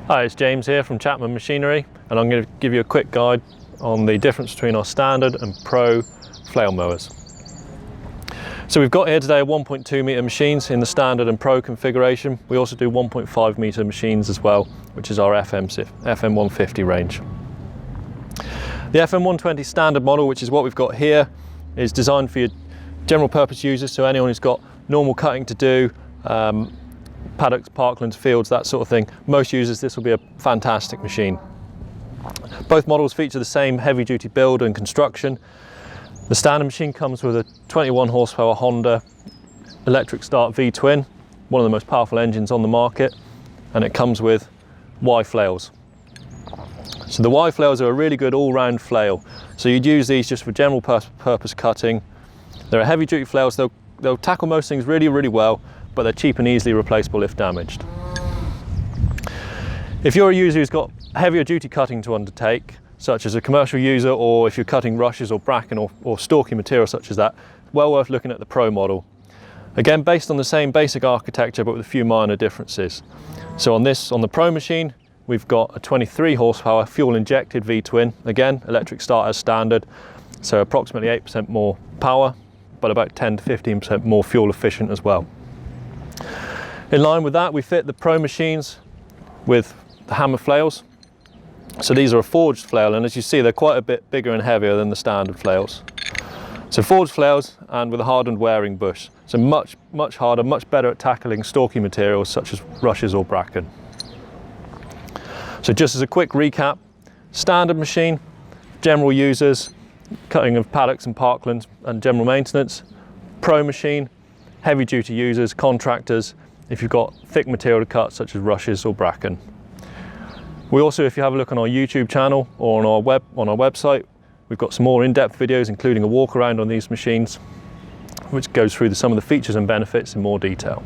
Hi, it's James here from Chapman Machinery, and I'm going to give you a quick guide on the difference between our standard and pro flail mowers. So we've got here today 1.2 metre machines in the standard and pro configuration. We also do 1.5 metre machines as well, which is our FM150 range. The FM120 standard model, which is what we've got here, is designed for your general purpose users, so anyone who's got normal cutting to do, paddocks, parklands, fields, that sort of thing. Most users, this will be a fantastic machine. Both models feature the same heavy duty build and construction. The standard machine comes with a 21 horsepower Honda electric start V-twin, one of the most powerful engines on the market, and it comes with Y flails. So the Y flails are a really good all-round flail. So you'd use these just for general purpose cutting. They're a heavy duty flails. They'll tackle most things really, really well, but they're cheap and easily replaceable if damaged. If you're a user who's got heavier duty cutting to undertake, such as a commercial user, or if you're cutting rushes or bracken or stalking material such as that, well worth looking at the Pro model. Again, based on the same basic architecture, but with a few minor differences. So on the Pro machine, we've got a 23 horsepower fuel injected V-twin, again, electric start as standard, so approximately 8% more power, but about 10 to 15% more fuel efficient as well. In line with that, we fit the Pro machines with the hammer flails. So these are a forged flail, and as you see, they're quite a bit bigger and heavier than the standard flails. So forged flails and with a hardened wearing bush. So much harder, much better at tackling stalky materials such as rushes or bracken. So just as a quick recap, standard machine, general users, cutting of paddocks and parklands and general maintenance. Pro machine, heavy duty users, contractors, if you've got thick material to cut such as rushes or bracken. We also, if you have a look on our YouTube channel or on our website, we've got some more in-depth videos including a walk around on these machines, which goes through some of the features and benefits in more detail.